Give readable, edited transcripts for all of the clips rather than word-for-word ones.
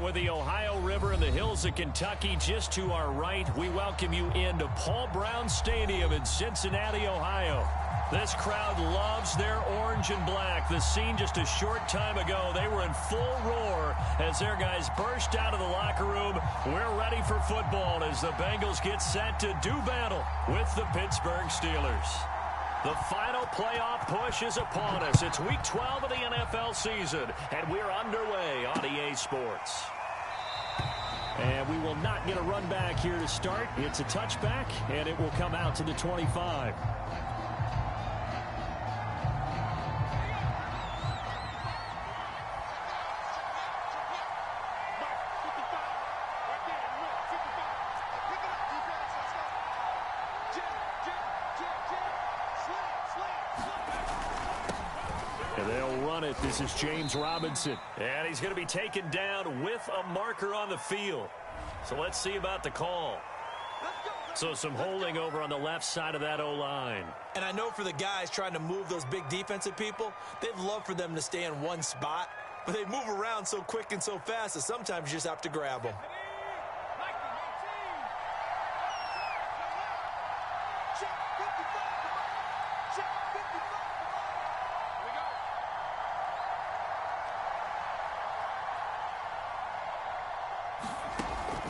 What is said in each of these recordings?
with the Ohio River and the hills of Kentucky just to our right, we welcome you into Paul Brown Stadium in Cincinnati, Ohio. This crowd loves their orange and black. The scene just a short time ago, they were in full roar as their guys burst out of the locker room. We're ready for football as the Bengals get set to do battle with the Pittsburgh Steelers. The final playoff push is upon us. It's week 12 of the NFL season, and we're underway on EA Sports. And we will not get a run back here to start. It's a touchback, and it will come out to the 25. This is James Robinson, and he's going to be taken down with a marker on the field. So let's see about the call. So some holding over on the left side of that O-line. And I know for the guys trying to move those big defensive people, they'd love for them to stay in one spot, but they move around so quick and so fast that sometimes you just have to grab them.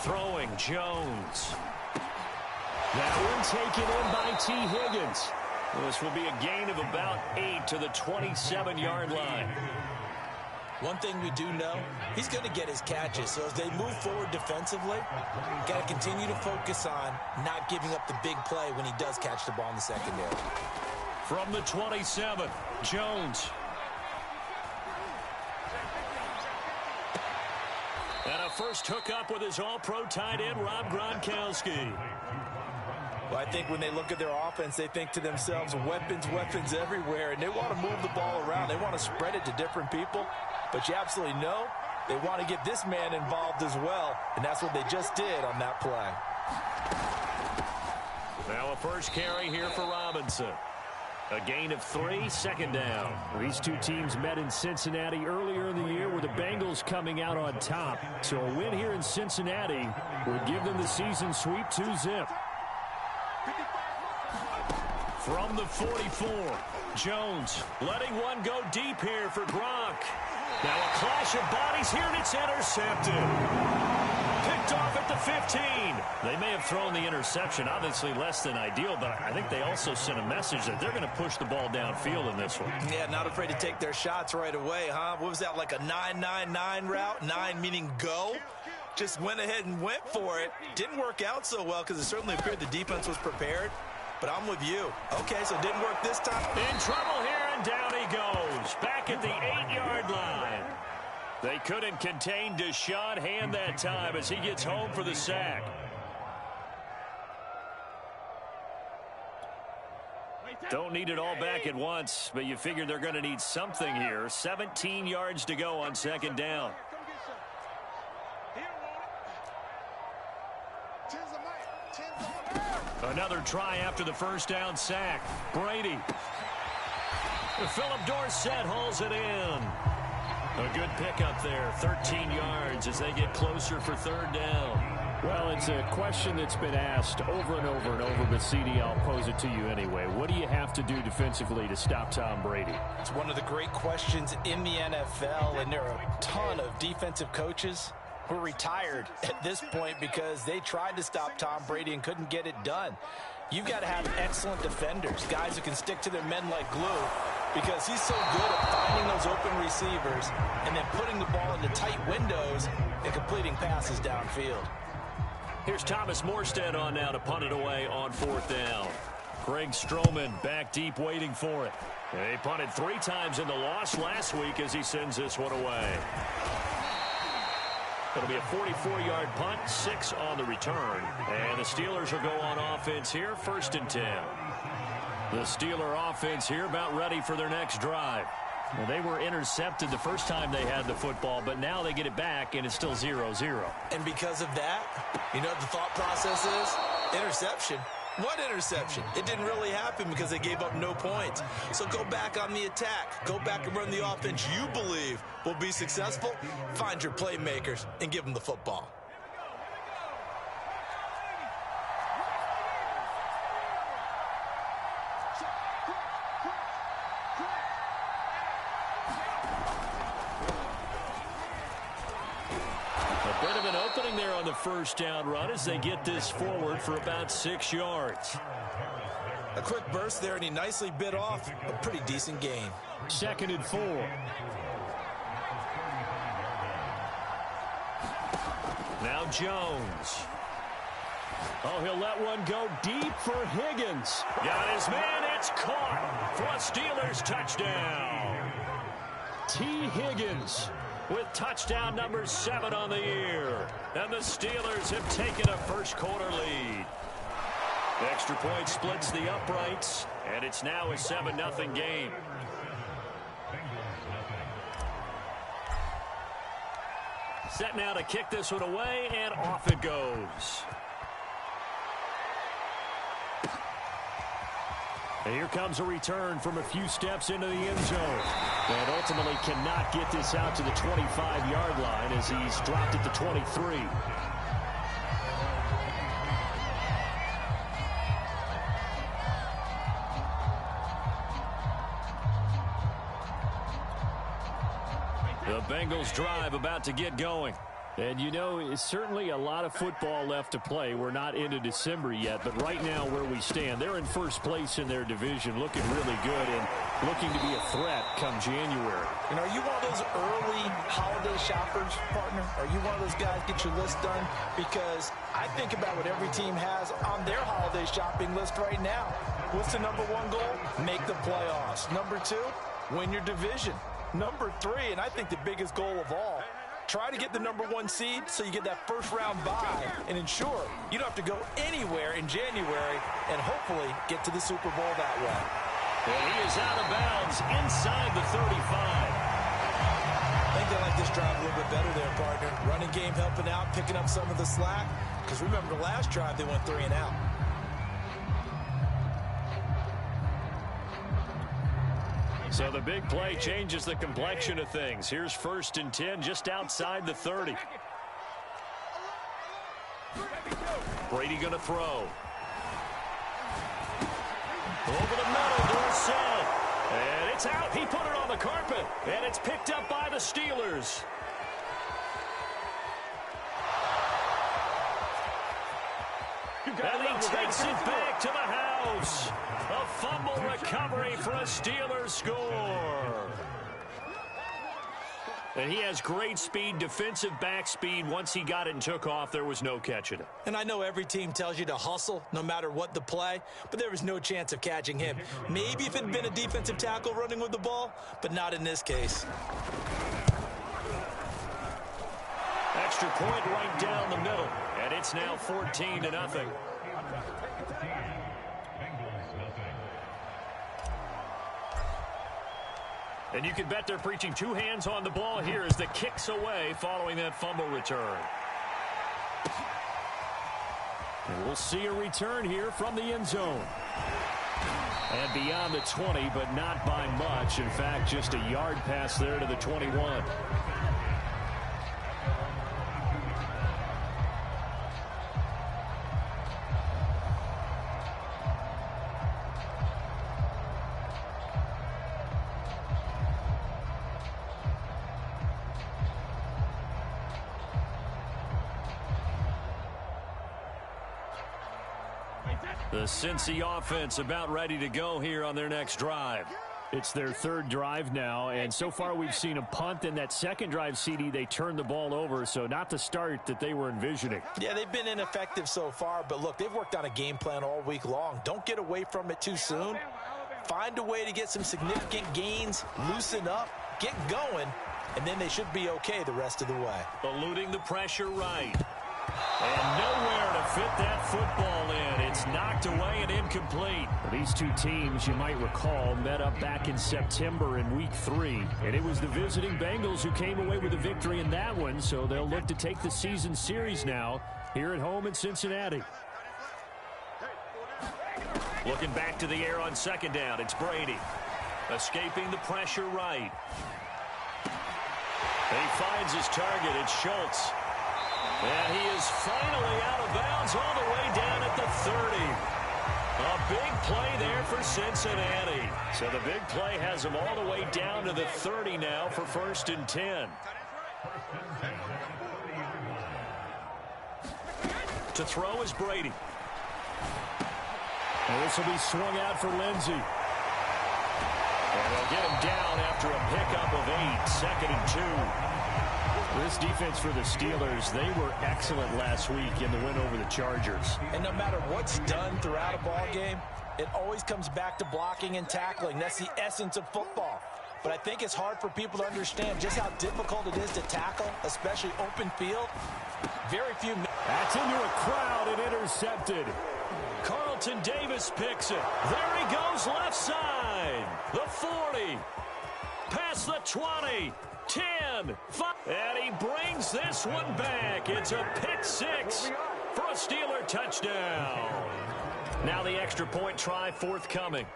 Throwing Jones. That one taken in by T. Higgins. This will be a gain of about 8 to the 27-yard line. One thing we do know, he's going to get his catches. So as they move forward defensively, got to continue to focus on not giving up the big play when he does catch the ball in the secondary. From the 27, Jones. And a first hookup with his all-pro tight end, Rob Gronkowski. Well, I think when they look at their offense, they think to themselves, weapons, weapons everywhere, and they want to move the ball around. They want to spread it to different people, but you absolutely know they want to get this man involved as well, and that's what they just did on that play. Now a first carry here for Robinson. A gain of 3, second down. These two teams met in Cincinnati earlier in the year with the Bengals coming out on top. So a win here in Cincinnati would give them the season sweep 2-zip. From the 44, Jones letting one go deep here for Gronk. Now a clash of bodies here, and it's intercepted. Picked off at the 15. They may have thrown the interception, obviously less than ideal, but I think they also sent a message that they're going to push the ball downfield in this one. Yeah, not afraid to take their shots right away, huh? What was that, like a 9-9-9 route? 9 meaning go? Just went ahead and went for it. Didn't work out so well because it certainly appeared the defense was prepared. But I'm with you. Okay, so it didn't work this time. In trouble here, and down he goes. Back at the 8-yard line. They couldn't contain Deshaun Hand that time as he gets home for the sack. Don't need it all back at once, but you figure they're going to need something here. 17 yards to go on second down. Another try after the first down sack. Brady. Philip Dorsett hauls it in. A good pickup there, 13 yards as they get closer for third down. Well, it's a question that's been asked over and over and over, but CD, I'll pose it to you anyway. What do you have to do defensively to stop Tom Brady? It's one of the great questions in the NFL, and there are a ton of defensive coaches who are retired at this point because they tried to stop Tom Brady and couldn't get it done. You've got to have excellent defenders, guys who can stick to their men like glue, because he's so good at finding those open receivers and then putting the ball into tight windows and completing passes downfield. Here's Thomas Morstead on now to punt it away on fourth down. Greg Stroman back deep waiting for it. They punted 3 times in the loss last week as he sends this one away. It'll be a 44-yard punt, 6 on the return. And the Steelers will go on offense here, 1st and 10. The Steeler offense here about ready for their next drive. Well, they were intercepted the first time they had the football, but now they get it back, and it's still 0-0. And because of that, you know what the thought process is? Interception. What interception? It didn't really happen because they gave up no points. So go back on the attack. Go back and run the offense you believe will be successful. Find your playmakers and give them the football. Bit of an opening there on the first down run as they get this forward for about 6 yards. A quick burst there, and he nicely bit off a pretty decent gain. 2nd and 4. Now Jones. Oh, he'll let one go deep for Higgins. Got his man. It's caught for a Steelers touchdown. T. Higgins with touchdown number 7 on the year. And the Steelers have taken a first quarter lead. Extra point splits the uprights, and it's now a 7-0 game. Set now to kick this one away, and off it goes. And here comes a return from a few steps into the end zone. And ultimately cannot get this out to the 25-yard line as he's dropped at the 23. The Bengals drive about to get going. And, you know, it's certainly a lot of football left to play. We're not into December yet, but right now where we stand, they're in first place in their division, looking really good and looking to be a threat come January. And are you one of those early holiday shoppers, partner? Are you one of those guys get your list done? Because I think about what every team has on their holiday shopping list right now. What's the number 1 goal? Make the playoffs. Number 2, win your division. Number 3, and I think the biggest goal of all, try to get the number 1 seed so you get that first-round bye and ensure you don't have to go anywhere in January and hopefully get to the Super Bowl that way. And he is out of bounds inside the 35. I think they like this drive a little bit better there, partner. Running game helping out, picking up some of the slack. Because remember the last drive, they went 3 and out. So the big play changes the complexion of things. Here's 1st and 10 just outside the 30. Brady going to throw. Over the middle, Dorsett. And it's out. He put it on the carpet. And it's picked up by the Steelers. And he takes it back to the house. A fumble recovery for a Steelers score. And he has great speed, defensive back speed. Once he got it and took off, there was no catching it. And I know every team tells you to hustle no matter what the play, but there was no chance of catching him. Maybe if it had been a defensive tackle running with the ball, but not in this case. Extra point right down the middle. And it's now 14-0. And you can bet they're preaching 2 hands on the ball here as the kick's away following that fumble return. And we'll see a return here from the end zone. And beyond the 20, but not by much. In fact, just a yard pass there to the 21. The Cincy offense about ready to go here on their next drive. It's their 3rd drive now, and so far we've seen a punt. In that 2nd drive, CD, they turned the ball over, so not the start that they were envisioning. Yeah, they've been ineffective so far, but look, they've worked on a game plan all week long. Don't get away from it too soon. Find a way to get some significant gains, loosen up, get going, and then they should be okay the rest of the way. Eluding the pressure right. And nowhere to fit that football in. It's knocked away and incomplete. These two teams, you might recall, met up back in September in Week 3. And it was the visiting Bengals who came away with a victory in that one, so they'll look to take the season series now here at home in Cincinnati. Looking back to the air on second down. It's Brady. Escaping the pressure right. He finds his target. It's Schultz. And he is finally out of bounds all the way down at the 30. A big play there for Cincinnati. So the big play has him all the way down to the 30 now for 1st and 10. To throw is Brady. And this will be swung out for Lindsey. And they'll get him down after a pickup of 8, 2nd and 2. This defense for the Steelers, they were excellent last week in the win over the Chargers. And no matter what's done throughout a ball game, it always comes back to blocking and tackling. That's the essence of football. But I think it's hard for people to understand just how difficult it is to tackle, especially open field. Very few. That's into a crowd and intercepted. Carlton Davis picks it. There he goes left side. The 40. Past the 20. 10. 5. And he brings this one back. It's a pick 6 for a Steeler touchdown. Now the extra point try forthcoming.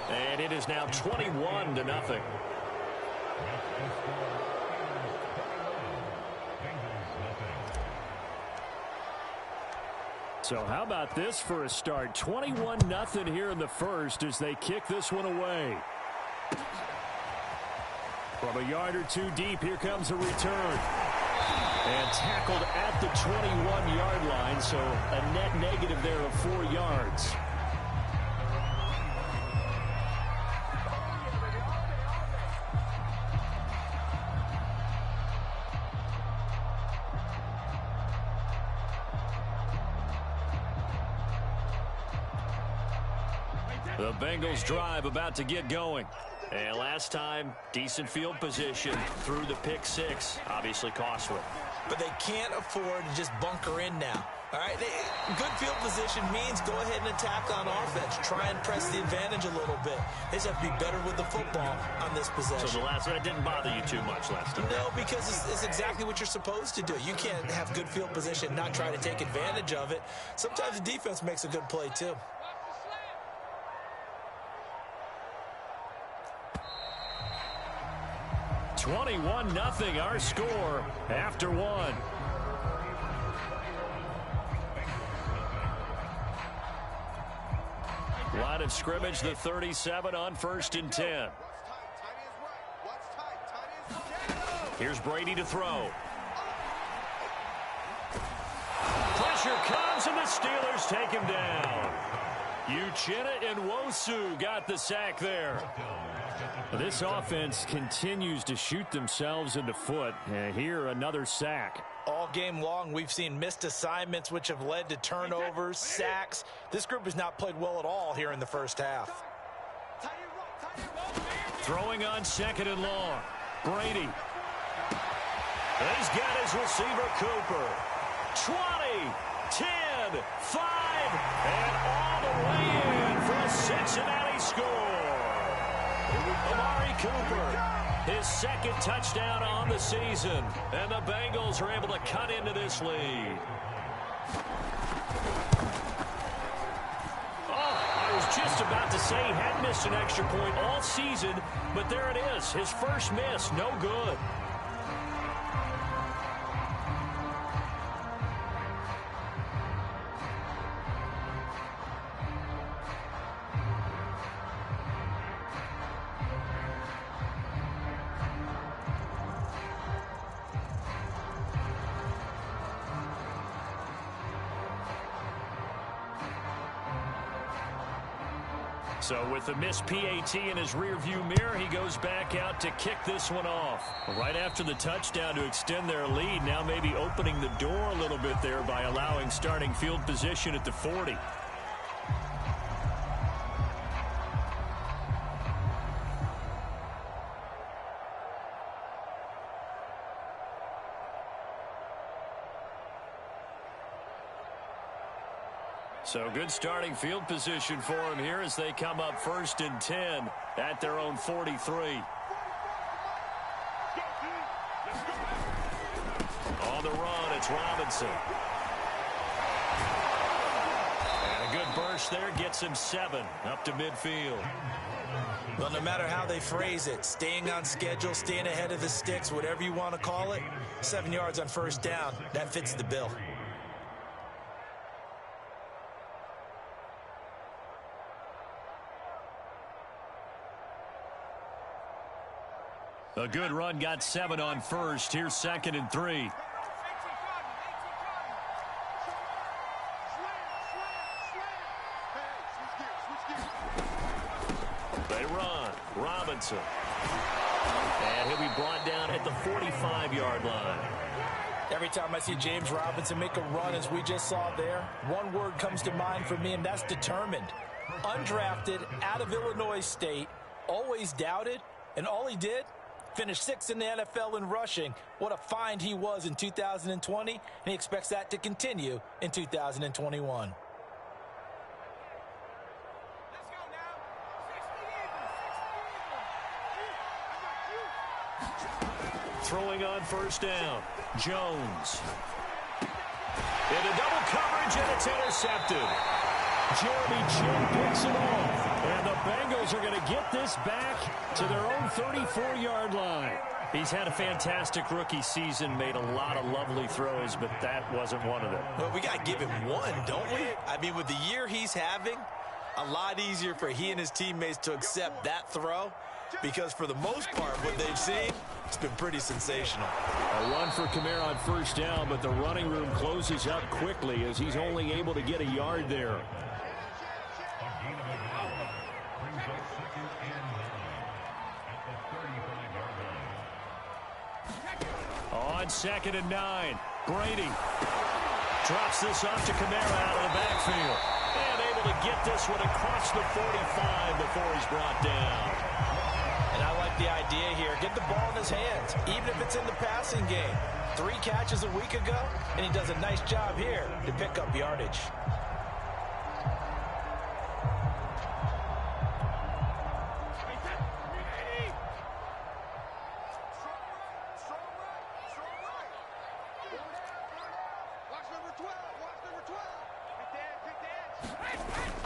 And it is now 21-0. So how about this for a start? 21-0 here in the first as they kick this one away. From a yard or two deep, here comes a return. And tackled at the 21-yard line, so a net negative there of 4 yards. The Bengals drive about to get going. And last time, decent field position through the pick 6. Obviously costly. But they can't afford to just bunker in now. All right, good field position means go ahead and attack on offense. Try and press the advantage a little bit. They just have to be better with the football on this possession. So that didn't bother you too much last time? No, because it's exactly what you're supposed to do. You can't have good field position and not try to take advantage of it. Sometimes the defense makes a good play too. $21-0 our score after 1. Line of scrimmage, the 37 on 1st and 10. Here's Brady to throw. Pressure comes and the Steelers take him down. Uchenna and Nwosu got the sack there. This offense continues to shoot themselves in the foot. And here, another sack. All game long, we've seen missed assignments, which have led to turnovers, sacks. This group has not played well at all here in the first half. Throwing on 2nd and long. Brady. He's got his receiver, Cooper. 20, 10, 5, and all the way in for a Cincinnati score. Amari Cooper, his 2nd touchdown on the season, and the Bengals are able to cut into this lead. I was just about to say he hadn't missed an extra point all season, but there it is, his first miss, no good. So with the missed PAT in his rearview mirror, he goes back out to kick this one off. Right after the touchdown to extend their lead, now maybe opening the door a little bit there by allowing starting field position at the 40. So good starting field position for him here as they come up 1st and 10 at their own 43. On the run, it's Robinson. push there gets him 7 up to midfield. Well, no matter how they phrase it, staying on schedule, staying ahead of the sticks, whatever you want to call it, 7 yards on first down, that fits the bill. A good run got 7 on first. Here's 2nd and 3. They run. Robinson. And he'll be brought down at the 45-yard line. Every time I see James Robinson make a run, as we just saw there, one word comes to mind for me, and that's determined. Undrafted, out of Illinois State, always doubted, and all he did, finished 6th in the NFL in rushing. What a find he was in 2020, and he expects that to continue in 2021. Throwing on first down. Jones. Into double coverage, and it's intercepted. Jeremy Chin picks it off. And the Bengals are going to get this back to their own 34-yard line. He's had a fantastic rookie season, made a lot of lovely throws, but that wasn't one of them. Well, we got to give him one, don't we? I mean, with the year he's having, a lot easier for he and his teammates to accept that throw, because for the most part, what they've seen, it's been pretty sensational. A run for Kamara on first down, but the running room closes up quickly as he's only able to get a yard there. On 2nd and 9, Brady drops this off to Kamara out of the backfield. And able to get this one across the 45 before he's brought down. And I like the idea here. Get the ball in his hands, even if it's in the passing game. 3 catches a week ago, and he does a nice job here to pick up yardage.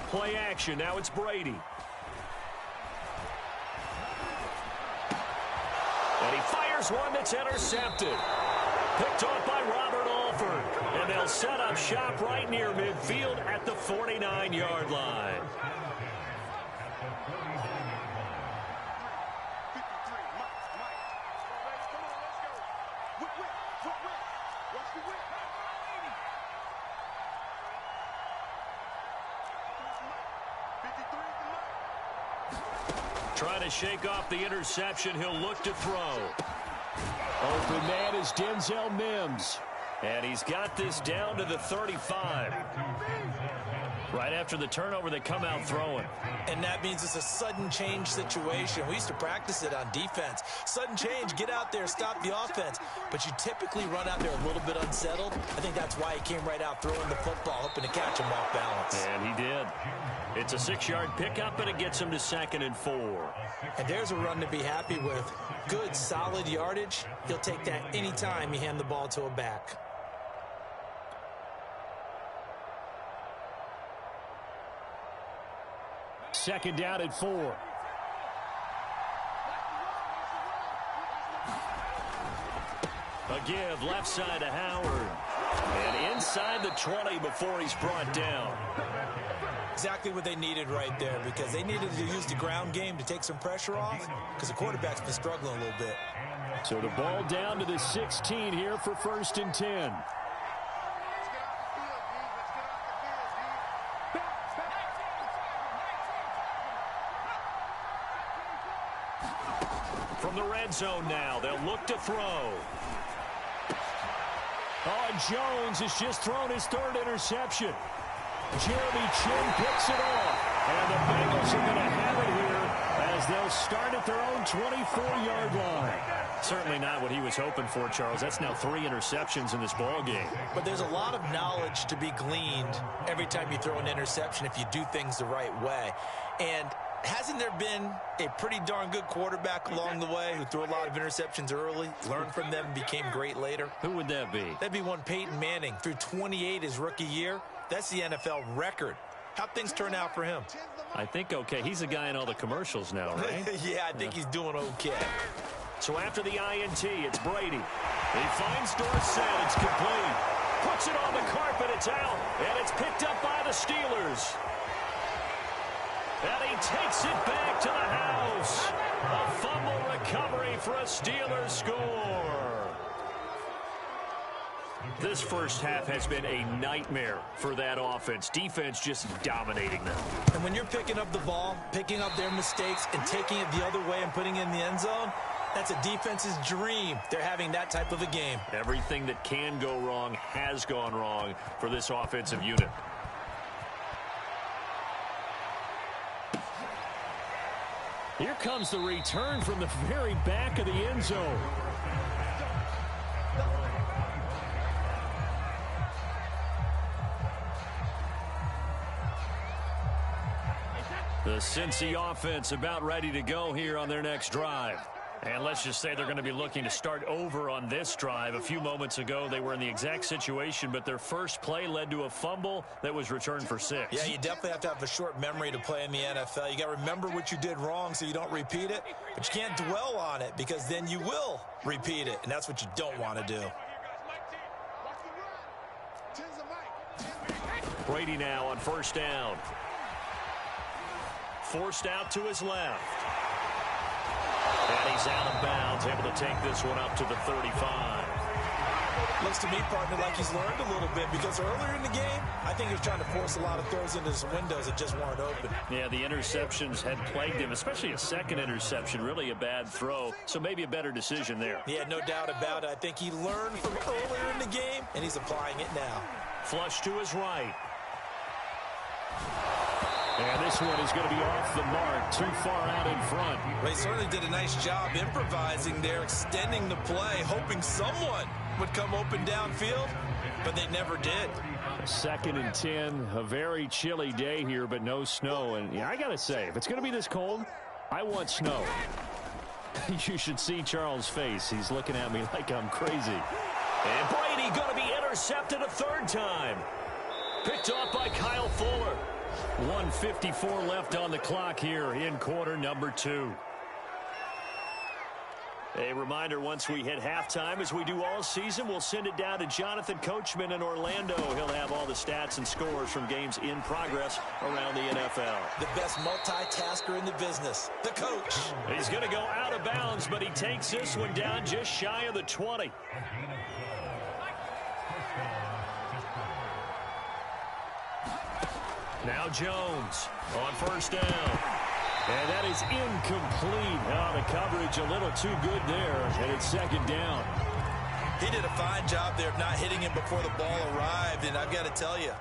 Play action. Now it's Brady. And he fires one that's intercepted. Picked off by Robert Alford. And they'll set up shop right near midfield at the 49-yard line. Trying to shake off the interception. He'll look to throw. Open man is Denzel Mims. And he's got this down to the 35. Right after the turnover, they come out throwing. And that means it's a sudden change situation. We used to practice it on defense. Sudden change, get out there, stop the offense. But you typically run out there a little bit unsettled. I think that's why he came right out throwing the football, hoping to catch him off balance. And he did. It's a 6-yard pickup, and it gets him to 2nd and 4. And there's a run to be happy with. Good, solid yardage. He'll take that anytime you hand the ball to a back. Second down at 4. A give left side to Howard. And inside the 20 before he's brought down. Exactly what they needed right there, because they needed to use the ground game to take some pressure off, because the quarterback's been struggling a little bit. So the ball down to the 16 here for 1st and 10. From the red zone now, they'll look to throw. Oh, and Jones has just thrown his 3rd interception. Jeremy Chin picks it off. And the Bengals are going to have it here as they'll start at their own 24-yard line. Certainly not what he was hoping for, Charles. That's now 3 interceptions in this ball game. But there's a lot of knowledge to be gleaned every time you throw an interception if you do things the right way. And hasn't there been a pretty darn good quarterback along the way who threw a lot of interceptions early, learned from them, and became great later? Who would that be? That'd be one Peyton Manning. Threw 28 his rookie year. That's the NFL record How'd things turn out for him? I think okay. He's a guy in all the commercials now, right? Yeah, I think he's doing okay. So after the INT, it's Brady. He finds Dorsett. It's complete. Puts it on the carpet. It's out. And it's picked up by the Steelers. And he takes it back to the house. A fumble recovery for a Steelers score. This first half has been a nightmare for that offense. Defense just dominating them. And when you're picking up the ball, picking up their mistakes, and taking it the other way and putting it in the end zone, that's a defense's dream. They're having that type of a game. Everything that can go wrong has gone wrong for this offensive unit. Here comes the return from the very back of the end zone. The Cincy offense about ready to go here on their next drive. And let's just say they're going to be looking to start over on this drive. A few moments ago, they were in the exact situation, but their first play led to a fumble that was returned for 6. Yeah, you definitely have to have a short memory to play in the NFL. You got to remember what you did wrong so you don't repeat it, but you can't dwell on it because then you will repeat it, and that's what you don't want to do. Brady now on first down. Forced out to his left. And he's out of bounds, able to take this one up to the 35. Looks to me, partner, like he's learned a little bit because earlier in the game, I think he was trying to force a lot of throws into his windows that just weren't open. Yeah, the interceptions had plagued him, especially a second interception, really a bad throw, so maybe a better decision there. Yeah, no doubt about it. I think he learned from earlier in the game, and he's applying it now. Flush to his right. And this one is going to be off the mark, too far out in front. Well, he certainly did a nice job improvising there, extending the play, hoping someone would come open downfield, but they never did. 2nd and 10, a very chilly day here, but no snow. And yeah, I got to say, if it's going to be this cold, I want snow. You should see Charles' face. He's looking at me like I'm crazy. And Brady going to be intercepted a 3rd time. Picked off by Kyle Fuller. 1:54 left on the clock here in quarter number 2. A reminder, once we hit halftime, as we do all season, we'll send it down to Jonathan Coachman in Orlando. He'll have all the stats and scores from games in progress around the NFL. The best multitasker in the business, the coach. He's going to go out of bounds, but he takes this one down just shy of the 20. Now Jones on first down. And that is incomplete. Oh, the coverage a little too good there, and it's 2nd down. He did a fine job there of not hitting him before the ball arrived, and I've got to tell you,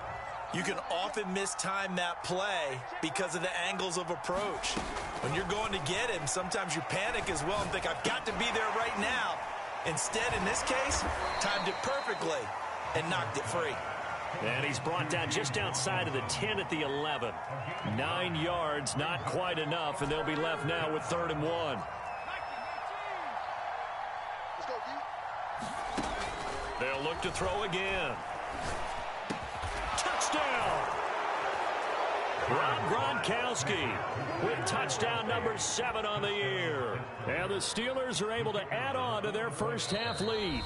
you can often mistime that play because of the angles of approach. When you're going to get him, sometimes you panic as well and think, I've got to be there right now. Instead, in this case, timed it perfectly and knocked it free. And he's brought down just outside of the 10 at the 11. 9 yards, not quite enough, and they'll be left now with 3rd and 1. They'll look to throw again. Touchdown! Rob Gronkowski with touchdown number 7 on the year. And the Steelers are able to add on to their first half lead.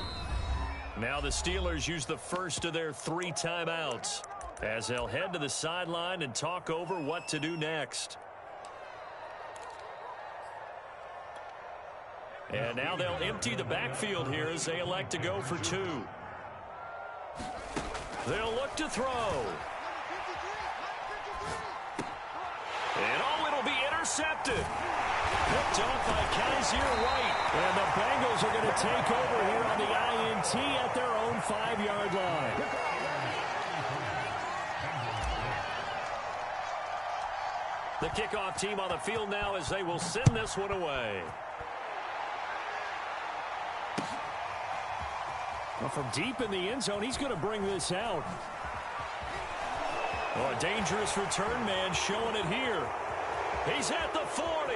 Now the Steelers use the first of their 3 timeouts as they'll head to the sideline and talk over what to do next. And now they'll empty the backfield here as they elect to go for 2. They'll look to throw. And it'll be intercepted. Picked off by Kaiser White. And the Bengals are going to take over here on the INT at their own 5-yard line. The kickoff team on the field now as they will send this one away. Well, from deep in the end zone, he's going to bring this out. Oh, a dangerous return man showing it here. He's at the 40.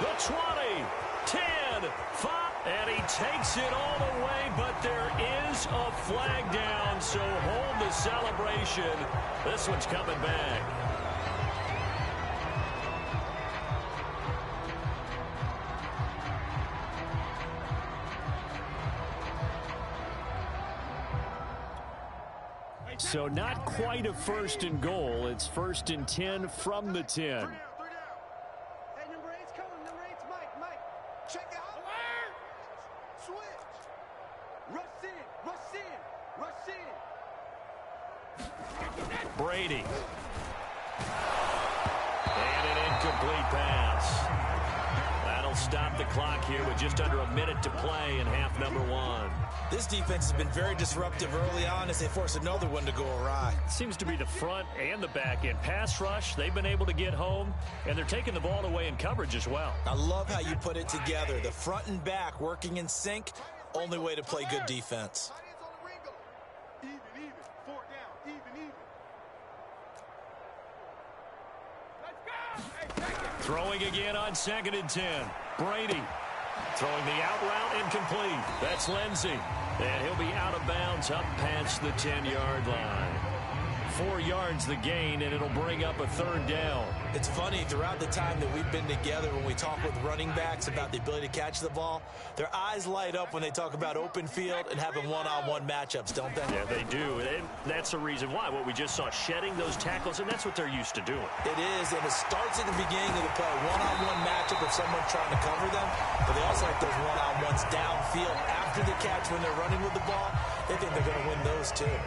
The 20, 10, 5, And he takes it all the way, but there is a flag down, so hold the celebration. This one's coming back. So not quite a first and goal. It's first and 10 from the 10. Hey, number 8's coming. Number 8's Mike. Check out. Switch. Rush in. Brady. And an incomplete pass. That'll stop the clock here with just under a minute to play in half number 1. This defense has been very disruptive early on as they force another one to go awry. Seems to be the front and the back end. Pass rush, they've been able to get home, and they're taking the ball away in coverage as well. I love how you put it together. The front and back working in sync, only way to play good defense. Even. 4 down. Even. Let's go. Hey, take it. Throwing again on 2nd and 10. Brady. Throwing the out route incomplete. That's Lindsey. And he'll be out of bounds up past the 10-yard line. 4 yards the gain, and it'll bring up a 3rd down. It's funny, throughout the time that we've been together, when we talk with running backs about the ability to catch the ball, their eyes light up when they talk about open field and having one-on-one matchups, don't they? Yeah, they do. And that's the reason why. What we just saw, shedding those tackles, and that's what they're used to doing. It is, and it starts at the beginning of the play. One-on-one matchup if someone's trying to cover them, but they also like those one-on-ones downfield after the catch when they're running with the ball. They think they're going to win those too.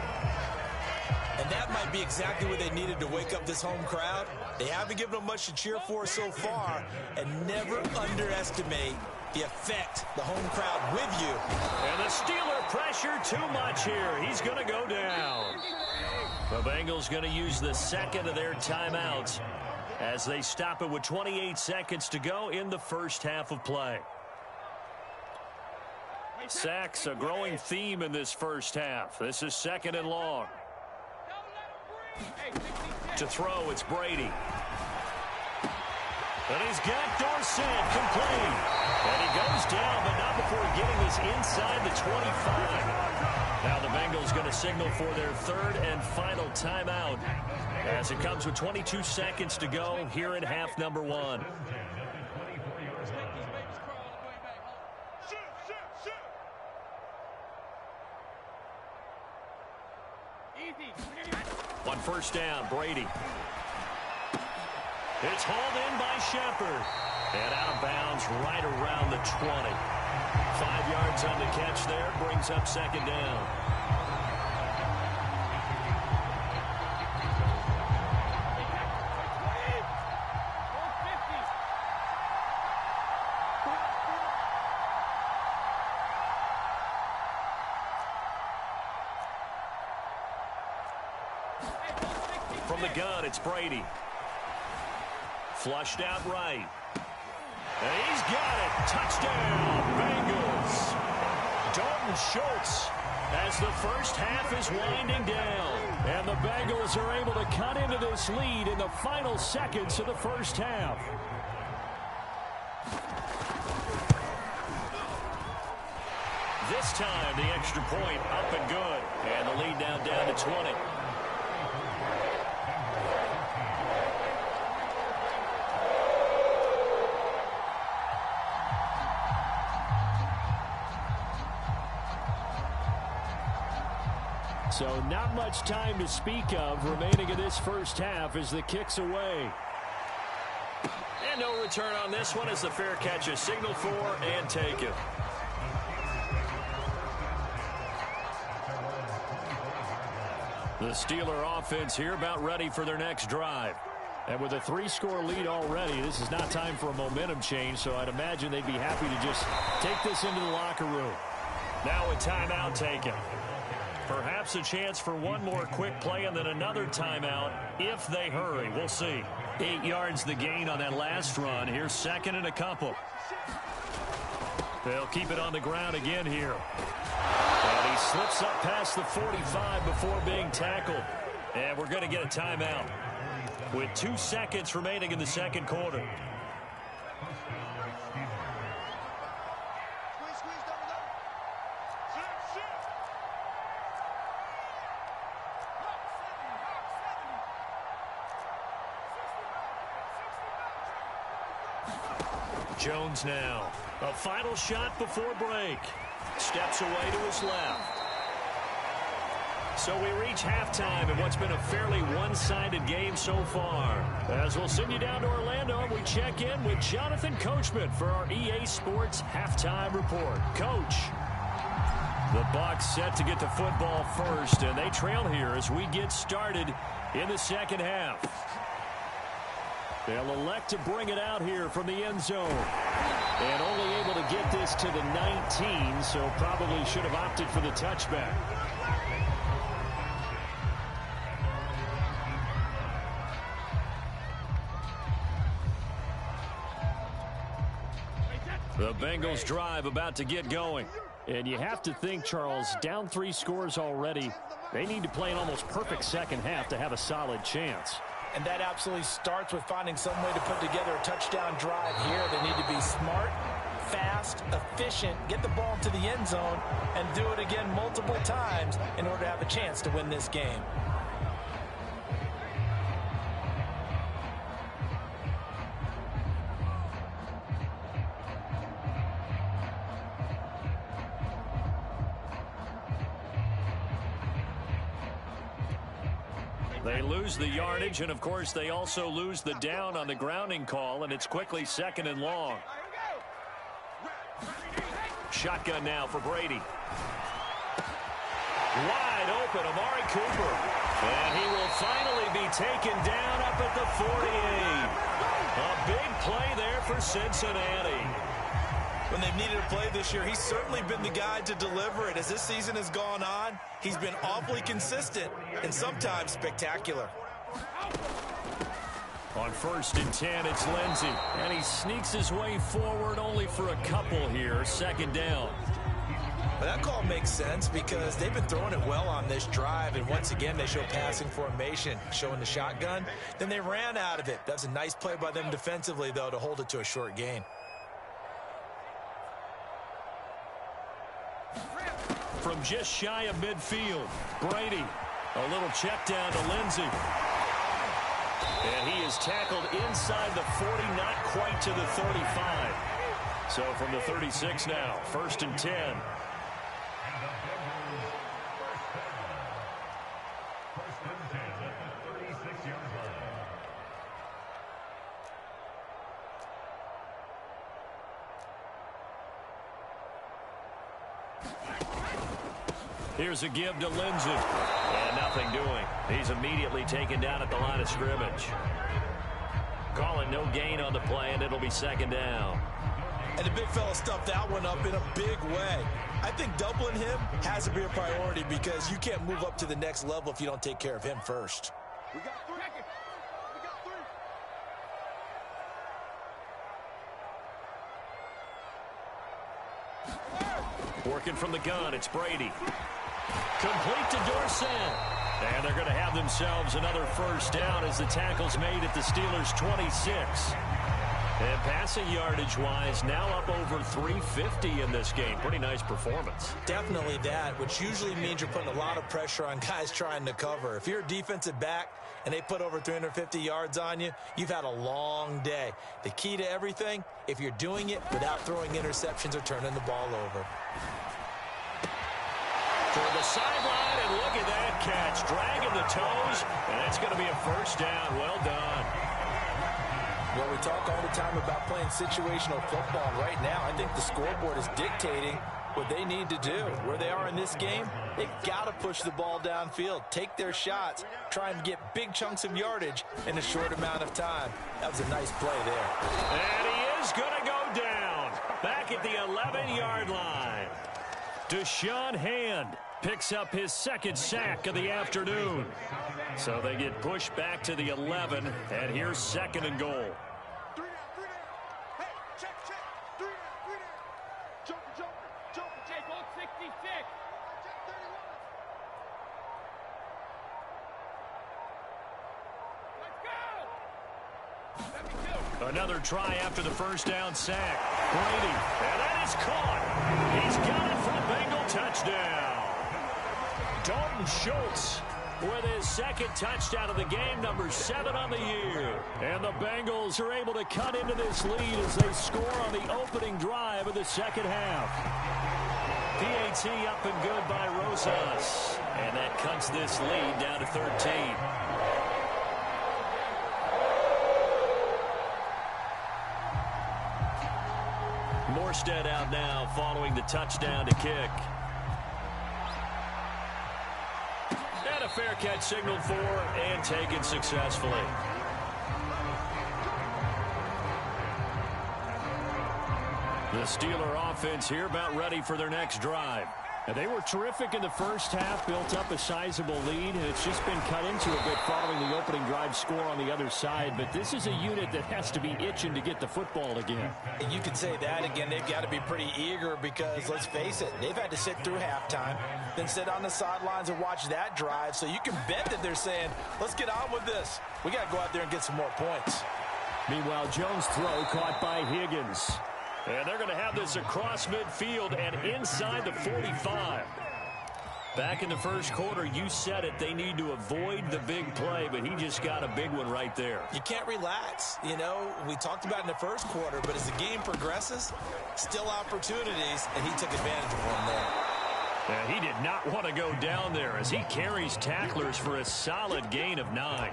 And that might be exactly what they needed to wake up this home crowd. They haven't given them much to cheer for so far, and never underestimate the effect the home crowd with you. And the Steeler pressure too much here. He's going to go down. The Bengals going to use the second of their timeouts as they stop it with 28 seconds to go in the first half of play. Sacks, a growing theme in this first half. This is 2nd and long. To throw, it's Brady. And he's got Dorsett complete. And he goes down, but not before getting this inside the 25. Now the Bengals going to signal for their 3rd and final timeout as it comes with 22 seconds to go here in half number 1. On 1st down, Brady. It's hauled in by Shepard. And out of bounds right around the 20. 5 yards on the catch there, brings up 2nd down. From the gun, it's Brady. Flushed out right. And he's got it. Touchdown, Bengals. Dalton Schultz as the first half is winding down. And the Bengals are able to cut into this lead in the final seconds of the first half. This time, the extra point up and good. And the lead now down to 20. So not much time to speak of remaining in this first half as the kick's away. And no return on this one as the fair catch is signaled for and taken. The Steeler offense here about ready for their next drive. And with a 3-score lead already, this is not time for a momentum change, so I'd imagine they'd be happy to just take this into the locker room. Now a timeout taken. Perhaps a chance for one more quick play and then another timeout if they hurry. We'll see. 8 yards the gain on that last run. Here's 2nd and a couple. They'll keep it on the ground again here. And he slips up past the 45 before being tackled. And we're going to get a timeout with 2 seconds remaining in the second quarter. Jones now. A final shot before break. Steps away to his left. So we reach halftime in what's been a fairly one-sided game so far. As we'll send you down to Orlando, we check in with Jonathan Coachman for our EA Sports Halftime Report. Coach. The Bucs set to get the football first, and they trail here as we get started in the second half. They'll elect to bring it out here from the end zone. And only able to get this to the 19, so probably should have opted for the touchback. The Bengals drive about to get going. And you have to think, Charles, down 3 scores already. They need to play an almost perfect second half to have a solid chance. And that absolutely starts with finding some way to put together a touchdown drive here. They need to be smart, fast, efficient, get the ball to the end zone, and do it again multiple times in order to have a chance to win this game. They lose the yardage, and of course they also lose the down on the grounding call, and it's quickly 2nd and long. Shotgun now for Brady. Wide open, Amari Cooper. And he will finally be taken down up at the 48. A big play there for Cincinnati. When they've needed a play this year, he's certainly been the guy to deliver it. As this season has gone on, he's been awfully consistent and sometimes spectacular. On 1st and 10, it's Lindsey. And he sneaks his way forward only for a couple here. 2nd down. But that call makes sense because they've been throwing it well on this drive. And once again, they show passing formation, showing the shotgun. Then they ran out of it. That's a nice play by them defensively, though, to hold it to a short gain. From just shy of midfield, Brady. A little check down to Lindsey. And he is tackled inside the 40, not quite to the 35. So from the 36 now, 1st and 10. Here's a give to Lindsey. And nothing doing. He's immediately taken down at the line of scrimmage. Calling no gain on the play, and it'll be 2nd down. And the big fella stuffed that one up in a big way. I think doubling him has to be a priority because you can't move up to the next level if you don't take care of him first. We got 3. We got 3. Working from the gun, it's Brady. Complete to Dorsett. And they're going to have themselves another 1st down as the tackle's made at the Steelers' 26. And passing yardage-wise, now up over 350 in this game. Pretty nice performance. Definitely that, which usually means you're putting a lot of pressure on guys trying to cover. If you're a defensive back and they put over 350 yards on you, you've had a long day. The key to everything, if you're doing it without throwing interceptions or turning the ball over. For the sideline, and look at that catch. Dragging the toes, and it's going to be a 1st down. Well done. Well, we talk all the time about playing situational football. Right now, I think the scoreboard is dictating what they need to do. Where they are in this game, they've got to push the ball downfield, take their shots, try and get big chunks of yardage in a short amount of time. That was a nice play there. And he is going to go down. Back at the 11-yard line. Deshaun Hand picks up his 2nd sack of the afternoon. So they get pushed back to the 11, and here's 2nd and goal. 3 down, 3 down. Hey, check. 3 down, 3 down. Joker. Check on 66. Check 31. Let's go. Let me go. Another try after the 1st down sack. Brady, and that is caught. He's got it for the Bengal touchdown. Dalton Schultz with his second touchdown of the game, number 7 on the year. And the Bengals are able to cut into this lead as they score on the opening drive of the second half. PAT up and good by Rosas. And that cuts this lead down to 13. Morstead out now following the touchdown to kick. And a fair catch signaled for and taken successfully. The Steeler offense here about ready for their next drive. And they were terrific in the first half, built up a sizable lead, and it's just been cut into a bit following the opening drive score on the other side. But this is a unit that has to be itching to get the football again. You could say that again. They've got to be pretty eager because, let's face it, they've had to sit through halftime, then sit on the sidelines and watch that drive. So you can bet that they're saying, let's get on with this. We got to go out there and get some more points. Meanwhile, Jones' throw caught by Higgins. And they're going to have this across midfield and inside the 45. Back in the first quarter, you said it, they need to avoid the big play, but he just got a big one right there. You can't relax. You know, we talked about in the first quarter, but as the game progresses, still opportunities, and he took advantage of one there. And he did not want to go down there as he carries tacklers for a solid gain of 9.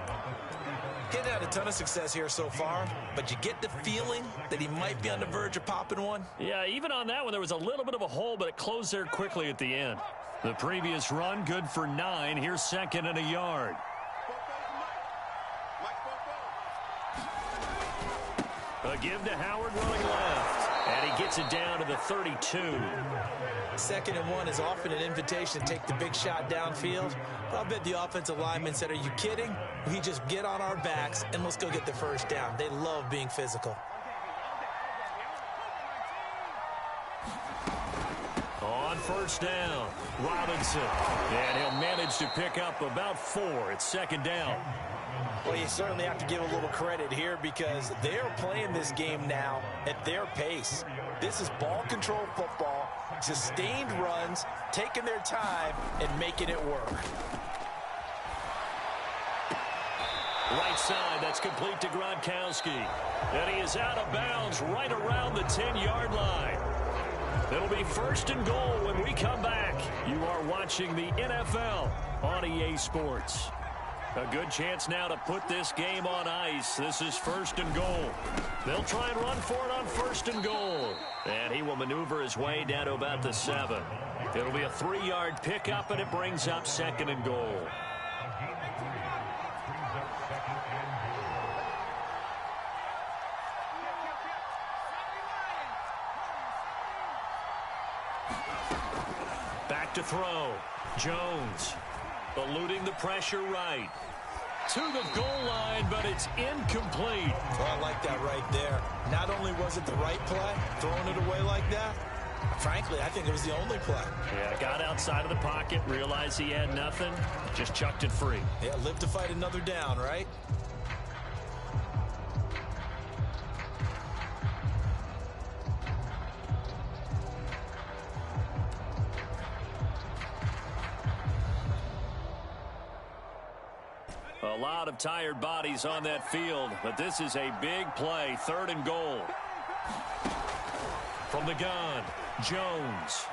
Getting had a ton of success here so far, but you get the feeling that he might be on the verge of popping one. Yeah, even on that one, there was a little bit of a hole, but it closed there quickly at the end. The previous run, good for 9. Here's second and a yard. A give to Howard running left, and he gets it down to the 32. 2nd and 1 is often an invitation to take the big shot downfield. But I'll bet the offensive lineman said, are you kidding? We just get on our backs and let's go get the first down. They love being physical. On first down, Robinson. And he'll manage to pick up about 4. It's 2nd down. Well, you certainly have to give a little credit here because they're playing this game now at their pace. This is ball control football, sustained runs, taking their time, and making it work. Right side, that's complete to Gronkowski. And he is out of bounds right around the 10-yard line. It'll be 1st and goal when we come back. You are watching the NFL on EA Sports. A good chance now to put this game on ice. This is 1st and goal. They'll try and run for it on 1st and goal. And he will maneuver his way down to about the 7. It'll be a 3-yard pickup, and it brings up 2nd and goal. Back to throw. Jones. Eluding the pressure right. To the goal line, but it's incomplete. Well, I like that right there. Not only was it the right play, throwing it away like that, frankly, I think it was the only play. Yeah, got outside of the pocket, realized he had nothing, just chucked it free. Yeah, live to fight another down, right? A lot of tired bodies on that field, but this is a big play, 3rd and goal. From the gun, Jones.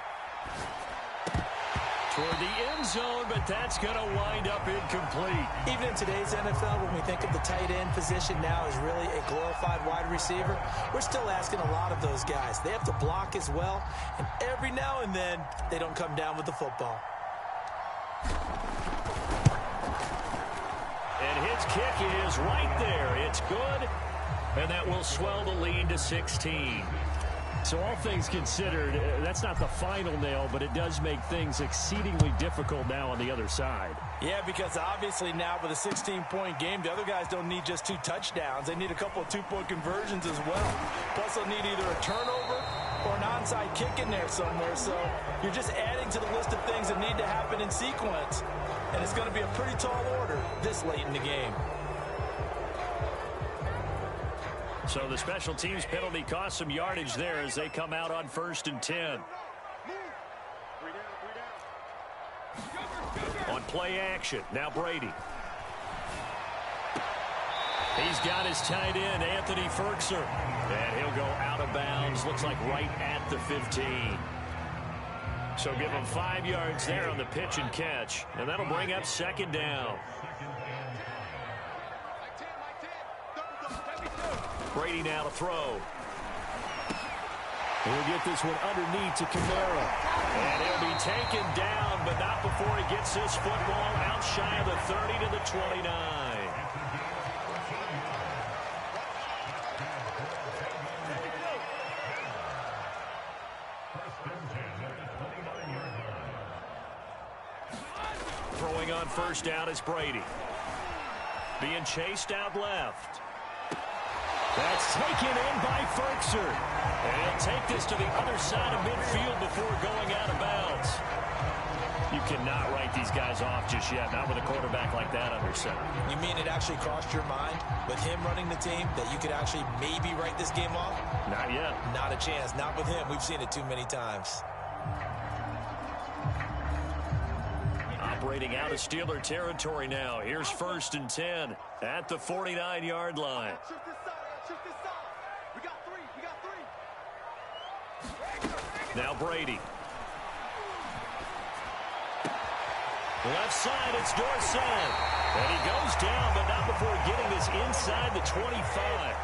Toward the end zone, but that's going to wind up incomplete. Even in today's NFL, when we think of the tight end position now as really a glorified wide receiver, we're still asking a lot of those guys. They have to block as well, and every now and then, they don't come down with the football. And his kick is right there. It's good, and that will swell the lead to 16. So all things considered, that's not the final nail, but it does make things exceedingly difficult now on the other side. Yeah, because obviously now with a 16-point game, the other guys don't need just 2 touchdowns. They need a couple of 2-point conversions as well. Plus, they'll need either a turnover or an onside kick in there somewhere. So you're just adding to the list of things that need to happen in sequence. And it's going to be a pretty tall order this late in the game. So the special teams penalty cost some yardage there as they come out on 1st and 10. On Play action. Now Brady. He's got his tight end, Anthony Ferkser. And he'll go out of bounds. Looks like right at the 15. So give him 5 yards there on the pitch and catch. And that'll bring up second down. Brady now to throw. He'll get this one underneath to Kamara. And he'll be taken down, but not before he gets this football out shy of the 30 to the 29. Throwing on first down is Brady. Being chased out left. That's taken in by Ferkser. And he'll take this to the other side of midfield before going out of bounds. You cannot write these guys off just yet, not with a quarterback like that under center. You mean it actually crossed your mind with him running the team that you could actually maybe write this game off? Not yet. Not a chance. Not with him. We've seen it too many times. Operating out of Steeler territory now. Here's 1st and 10 at the 49-yard line. Now Brady. Left side, it's Dorsett. And he goes down, but not before getting this inside the 25.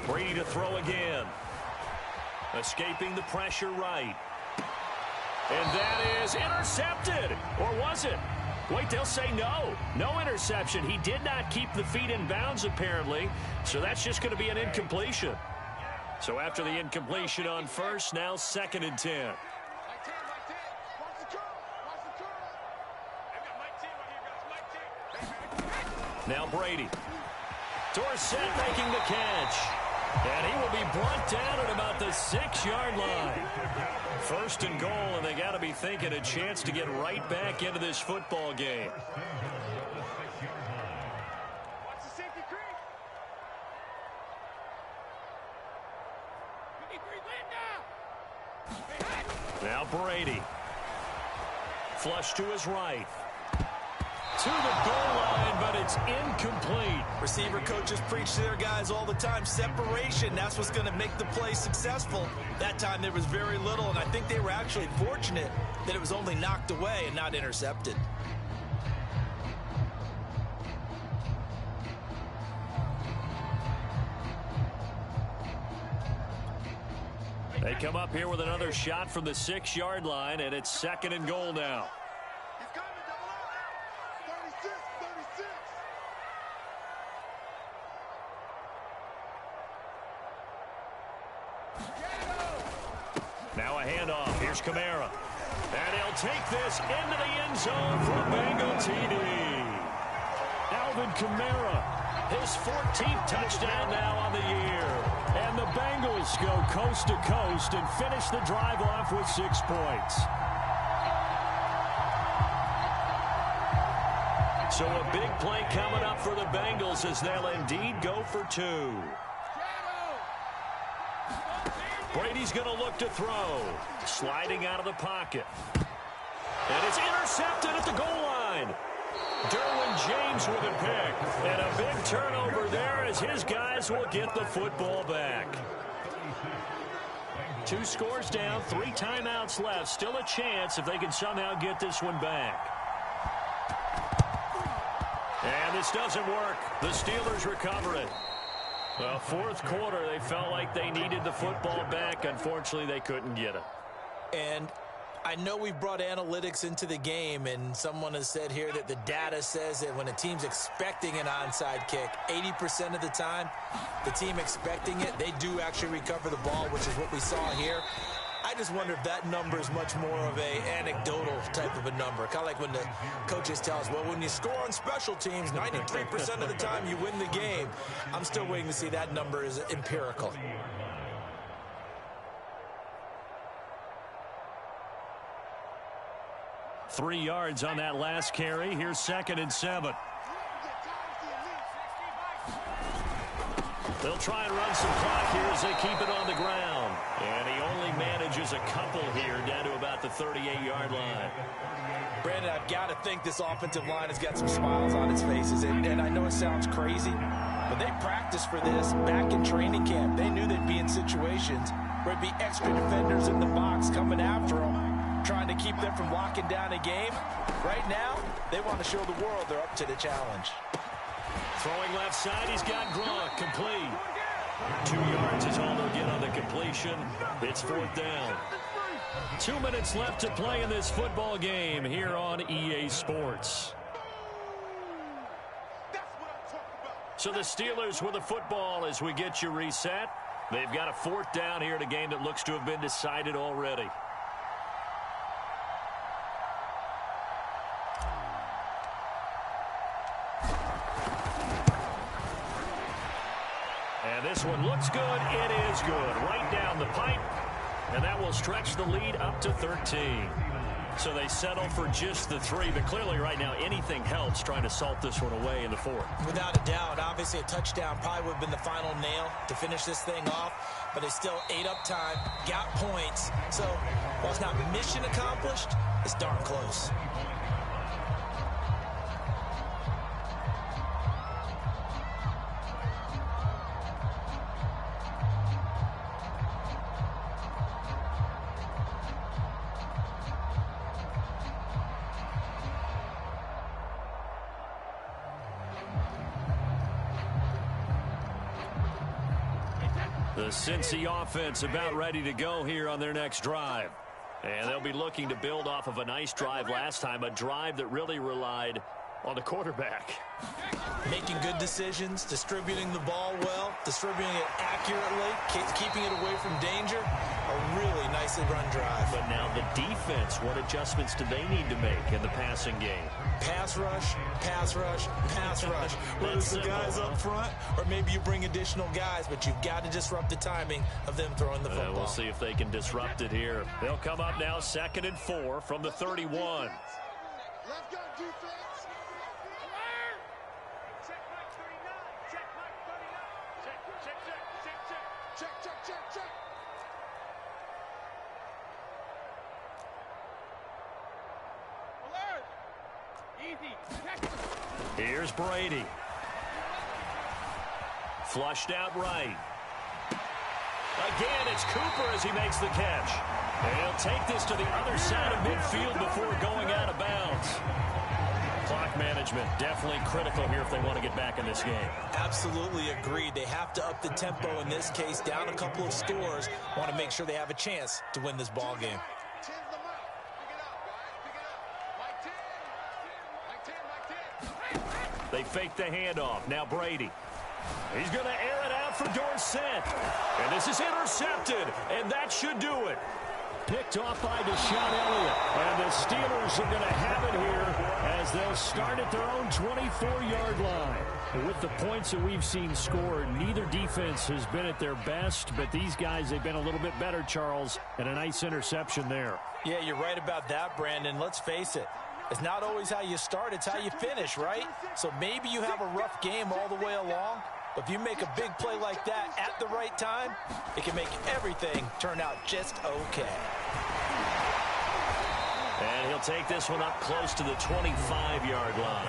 Brady to throw again. Escaping the pressure right. And that is intercepted. Or was it? Wait, they'll say no. No interception. He did not keep the feet in bounds, apparently. So that's just going to be an incompletion. So after the incompletion on first, now 2nd and 10. Now Brady. Dorsett making the catch. And he will be brought down at about the 6-yard line. 1st and goal, and they got to be thinking a chance to get right back into this football game. Now Brady. Flush to his right. To the goal line, but it's incomplete. Receiver coaches preach to their guys all the time. Separation, that's what's going to make the play successful. That time there was very little, and I think they were actually fortunate that it was only knocked away and not intercepted. They come up here with another shot from the 6-yard line, and it's 2nd and goal now. Now a handoff. Here's Kamara. And he'll take this into the end zone for a Bengal TD. Alvin Kamara, his 14th touchdown now on the year. And the Bengals go coast to coast and finish the drive off with 6 points. So a big play coming up for the Bengals as they'll indeed go for 2. Brady's going to look to throw. Sliding out of the pocket. And it's intercepted at the goal line. Derwin James with a pick. And a big turnover there as his guys will get the football back. 2 scores down, 3 timeouts left. Still a chance if they can somehow get this one back. And this doesn't work. The Steelers recover it. Well, 4th quarter, they felt like they needed the football back. Unfortunately, they couldn't get it. And I know we've brought analytics into the game, and someone has said here that the data says that when a team's expecting an onside kick, 80% of the time, the team expecting it, they do actually recover the ball, which is what we saw here. I just wonder if that number is much more of a anecdotal type of a number. Kind of like when the coaches tell us, well, when you score on special teams, 93% of the time you win the game. I'm still waiting to see that number is empirical. Three yards on that last carry. Here's 2nd and 7. They'll try and run some clock here as they keep it on the ground. And he only manages a couple here down to about the 38-yard line. Brandon, I've got to think this offensive line has got some smiles on its faces. And I know it sounds crazy, but they practiced for this back in training camp. They knew they'd be in situations where it'd be extra defenders in the box coming after them, trying to keep them from locking down a game. Right now, they want to show the world they're up to the challenge. Throwing left side, he's got Gronk, complete. 2 yards is all they'll get on the completion. It's 4th down. 2 minutes left to play in this football game here on EA Sports. So the Steelers with the football as we get you reset. They've got a 4th down here in a game that looks to have been decided already. And this one looks good. It is good. Right down the pipe. And that will stretch the lead up to 13. So they settle for just the 3. But clearly right now anything helps trying to salt this one away in the 4th. Without a doubt. Obviously a touchdown probably would have been the final nail to finish this thing off. But they still ate up time, got points. So while it's not mission accomplished, it's darn close. The Cincy offense about ready to go here on their next drive. And they'll be looking to build off of a nice drive last time, a drive that really relied on the quarterback. Making good decisions, distributing the ball well, distributing it accurately, keeping it away from danger. A really nicely run drive. But now the defense, what adjustments do they need to make in the passing game? Pass rush, pass rush, pass rush. Whether it's the guys up front or maybe you bring additional guys, but you've got to disrupt the timing of them throwing the football. We'll see if they can disrupt it here. They'll come up now 2nd and 4 from the 31. Let's go, defense. Check. Alert! Easy. Here's Brady. Flushed out right. Again, it's Cooper as he makes the catch. And he'll take this to the other side of midfield before going out of bounds. Clock management definitely critical here if they want to get back in this game. Absolutely agreed. They have to up the tempo in this case, down a couple of scores. Want to make sure they have a chance to win this ball game. They fake the handoff. Now Brady. He's going to air it out for Dorsett. And this is intercepted. And that should do it. Picked off by Deshaun Elliott. And the Steelers are going to have it here as they'll start at their own 24-yard line. With the points that we've seen scored, neither defense has been at their best, but these guys, they've been a little bit better, Charles, and a nice interception there. Yeah, you're right about that, Brandon. Let's face it. It's not always how you start, it's how you finish, right? So maybe you have a rough game all the way along, but if you make a big play like that at the right time, it can make everything turn out just okay. And he'll take this one up close to the 25-yard line.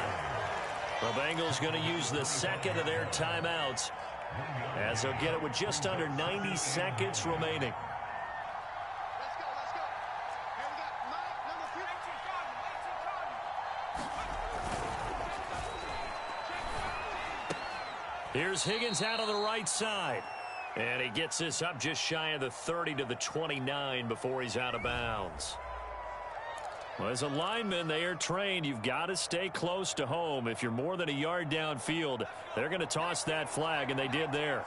The Bengals going to use the second of their timeouts as they'll get it with just under 90 seconds remaining. Here's Higgins out of the right side. And he gets this up just shy of the 30 to the 29 before he's out of bounds. Well, as a lineman, they are trained. You've got to stay close to home. If you're more than a yard downfield, they're going to toss that flag, and they did there.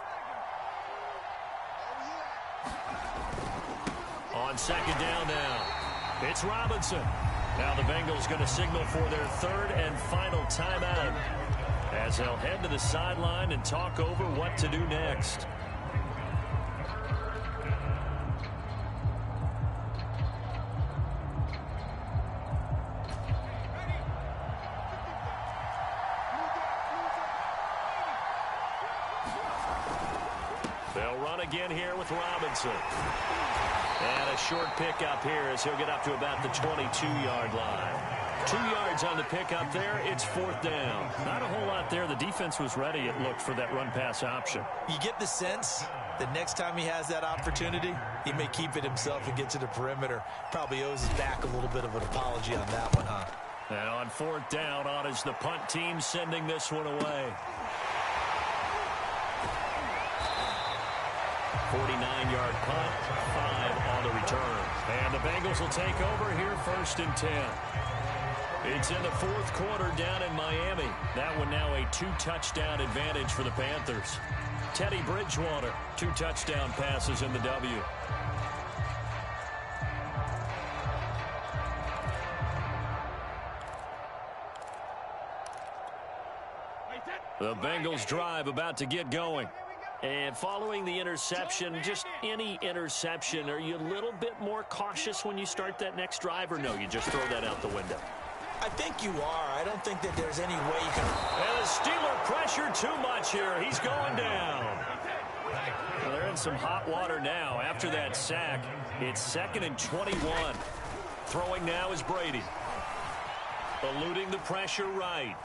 On 2nd down now, it's Robinson. Now the Bengals going to signal for their 3rd and final timeout as they'll head to the sideline and talk over what to do next. run again here with Robinson. And a short pickup here as he'll get up to about the 22-yard line. 2 yards on the pickup there. It's 4th down. Not a whole lot there. The defense was ready, it looked, for that run-pass option. You get the sense that next time he has that opportunity, he may keep it himself and get to the perimeter. Probably owes his back a little bit of an apology on that one, huh? And on 4th down, on is the punt team sending this one away. 49-yard punt, 5 on the return. And the Bengals will take over here 1st and 10. It's in the 4th quarter down in Miami. That one now a 2-touchdown advantage for the Panthers. Teddy Bridgewater, 2 touchdown passes in the W. The Bengals drive about to get going. And following the interception, just any interception, are you a little bit more cautious when you start that next drive, or no, you just throw that out the window? I think you are. I don't think that there's any way you can. And the Steeler pressure too much here. He's going down. Well, they're in some hot water now after that sack. It's 2nd and 21. Throwing now is Brady. Eluding the pressure right.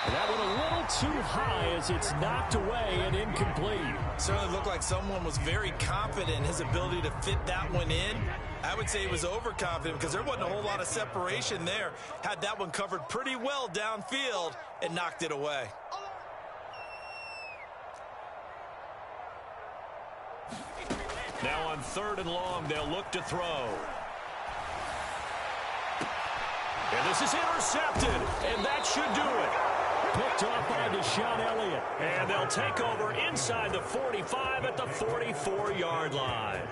That one a little too high as it's knocked away and incomplete. Certainly looked like someone was very confident in his ability to fit that one in. I would say he was overconfident because there wasn't a whole lot of separation there. Had that one covered pretty well downfield and knocked it away. Now on 3rd and long, they'll look to throw. And this is intercepted, and that should do it. Picked off by Deshaun Elliott. And they'll take over inside the 45 at the 44-yard line.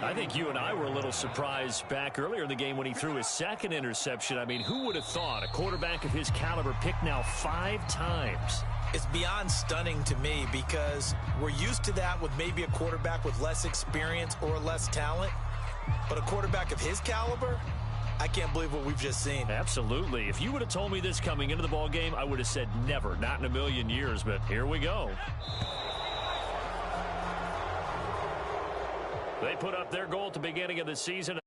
I think you and I were a little surprised back earlier in the game when he threw his 2nd interception. I mean, who would have thought a quarterback of his caliber picked now 5 times? It's beyond stunning to me because we're used to that with maybe a quarterback with less experience or less talent. But a quarterback of his caliber, I can't believe what we've just seen. Absolutely. If you would have told me this coming into the ball game, I would have said never, not in a million years, but here we go. They put up their goal at the beginning of the season.